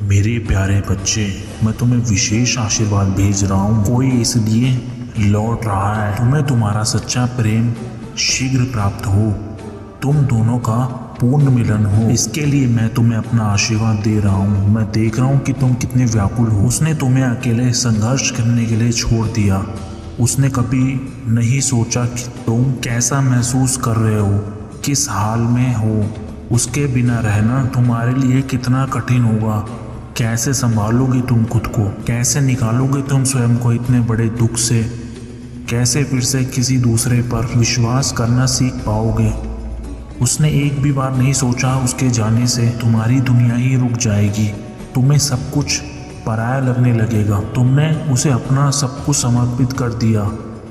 मेरे प्यारे बच्चे, मैं तुम्हें विशेष आशीर्वाद भेज रहा हूँ। कोई इसलिए लौट रहा है। तुम्हें तुम्हारा सच्चा प्रेम शीघ्र प्राप्त हो, तुम दोनों का पूर्ण मिलन हो। इसके लिए मैं तुम्हें अपना आशीर्वाद दे रहा हूँ। मैं देख रहा हूँ कि तुम कितने व्याकुल हो। उसने तुम्हें अकेले संघर्ष करने के लिए छोड़ दिया। उसने कभी नहीं सोचा कि तुम कैसा महसूस कर रहे हो, किस हाल में हो। उसके बिना रहना तुम्हारे लिए कितना कठिन होगा। कैसे संभालोगे तुम खुद को, कैसे निकालोगे तुम स्वयं को इतने बड़े दुख से, कैसे फिर से किसी दूसरे पर विश्वास करना सीख पाओगे। उसने एक भी बार नहीं सोचा उसके जाने से तुम्हारी दुनिया ही रुक जाएगी। तुम्हें सब कुछ पराया लगने लगेगा। तुमने उसे अपना सब कुछ समर्पित कर दिया,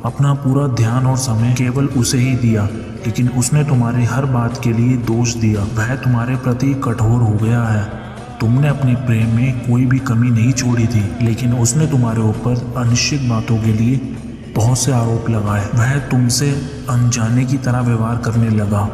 अपना पूरा ध्यान और समय केवल उसे ही दिया, लेकिन उसने तुम्हारी हर बात के लिए दोष दिया। वह तुम्हारे प्रति कठोर हो गया है। तुमने अपने प्रेम में कोई भी कमी नहीं छोड़ी थी, लेकिन उसने तुम्हारे ऊपर अनिश्चित बातों के लिए बहुत से आरोप लगाए। वह तुमसे अनजाने की तरह व्यवहार करने लगा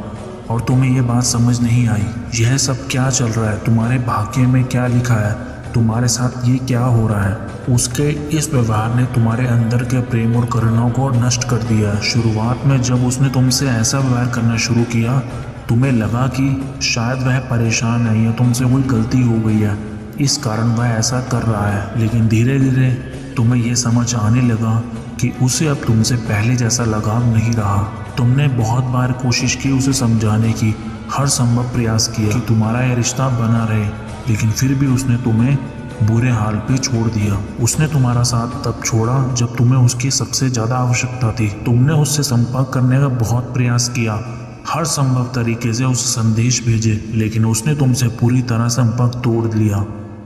और तुम्हें यह बात समझ नहीं आई, यह सब क्या चल रहा है, तुम्हारे भाग्य में क्या लिखा है, तुम्हारे साथ ये क्या हो रहा है। उसके इस व्यवहार ने तुम्हारे अंदर के प्रेम और करुणा को नष्ट कर दिया। शुरुआत में जब उसने तुमसे ऐसा व्यवहार करना शुरू किया, तुम्हें लगा कि शायद वह परेशान है या तुमसे कोई गलती हो गई है, इस कारण वह ऐसा कर रहा है। लेकिन धीरे धीरे तुम्हें यह समझ आने लगा कि उसे अब तुमसे पहले जैसा लगाव नहीं रहा। तुमने बहुत बार कोशिश की उसे समझाने की, हर संभव प्रयास किया कि तुम्हारा यह रिश्ता बना रहे, लेकिन फिर भी उसने तुम्हें बुरे हाल पे छोड़ दिया। उसने तुम्हारा साथ तब छोड़ा जब तुम्हें उसकी सबसे ज़्यादा आवश्यकता थी। तुमने उससे संपर्क करने का बहुत प्रयास किया, हर संभव तरीके से उसे संदेश भेजे, लेकिन उसने तुमसे पूरी तरह संपर्क तोड़ लिया।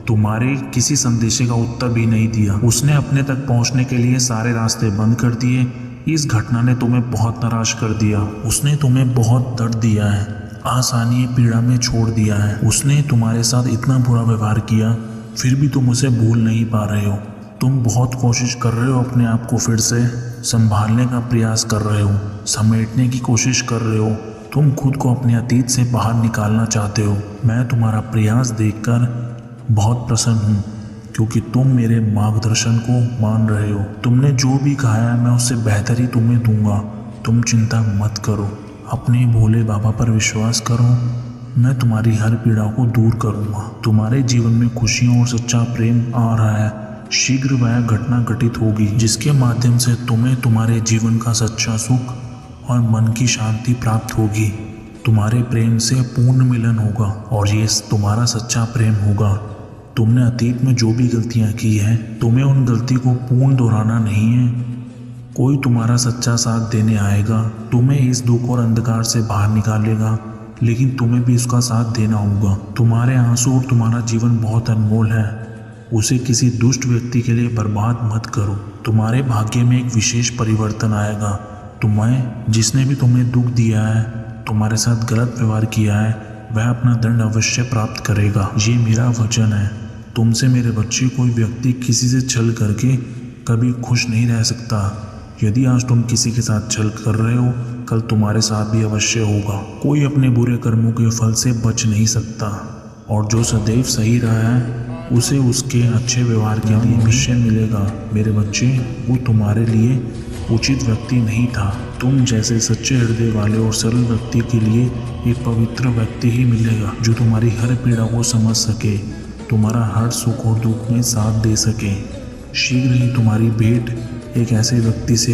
तुम्हारे किसी संदेश का उत्तर भी नहीं दिया। उसने अपने तक पहुंचने के लिए सारे रास्ते बंद कर दिए। इस घटना ने तुम्हें बहुत निराश कर दिया। उसने तुम्हें बहुत दर्द दिया है, आसानी पीड़ा में छोड़ दिया है। उसने तुम्हारे साथ इतना बुरा व्यवहार किया, फिर भी तुम उसे भूल नहीं पा रहे हो। तुम बहुत कोशिश कर रहे हो, अपने आप को फिर से संभालने का प्रयास कर रहे हो, समेटने की कोशिश कर रहे हो। तुम खुद को अपने अतीत से बाहर निकालना चाहते हो। मैं तुम्हारा प्रयास देखकर बहुत प्रसन्न हूँ, क्योंकि तुम मेरे मार्गदर्शन को मान रहे हो। तुमने जो भी कहा है मैं उससे बेहतर ही तुम्हें दूंगा। तुम चिंता मत करो, अपने भोले बाबा पर विश्वास करो। मैं तुम्हारी हर पीड़ा को दूर करूंगा। तुम्हारे जीवन में खुशियों और सच्चा प्रेम आ रहा है। शीघ्र वह घटना घटित होगी जिसके माध्यम से तुम्हें तुम्हारे जीवन का सच्चा सुख और मन की शांति प्राप्त होगी। तुम्हारे प्रेम से पूर्ण मिलन होगा और ये तुम्हारा सच्चा प्रेम होगा। तुमने अतीत में जो भी गलतियां की हैं, तुम्हें उन गलती को पूर्ण दोहराना नहीं है। कोई तुम्हारा सच्चा साथ देने आएगा, तुम्हें इस दुख और अंधकार से बाहर निकालेगा, लेकिन तुम्हें भी उसका साथ देना होगा। तुम्हारे आंसू और तुम्हारा जीवन बहुत अनमोल है, उसे किसी दुष्ट व्यक्ति के लिए बर्बाद मत करो। तुम्हारे भाग्य में एक विशेष परिवर्तन आएगा। तुम्हें जिसने भी तुम्हें दुख दिया है, तुम्हारे साथ गलत व्यवहार किया है, वह अपना दंड अवश्य प्राप्त करेगा। ये मेरा वचन है। तुमसे मेरे बच्चे, कोई व्यक्ति किसी से छल करके कभी खुश नहीं रह सकता। यदि आज तुम किसी के साथ छल कर रहे हो, कल तुम्हारे साथ भी अवश्य होगा। कोई अपने बुरे कर्मों के फल से बच नहीं सकता, और जो सदैव सही रहा है उसे उसके अच्छे व्यवहार के लिए अवश्य मिलेगा। मेरे बच्चे, वो तुम्हारे लिए उचित व्यक्ति नहीं था। तुम जैसे सच्चे हृदय वाले और सरल व्यक्ति के लिए एक पवित्र व्यक्ति ही मिलेगा, जो तुम्हारी हर पीड़ा को समझ सके, तुम्हारा हर सुख और दुख में साथ दे सके। शीघ्र ही तुम्हारी भेंट एक ऐसे व्यक्ति से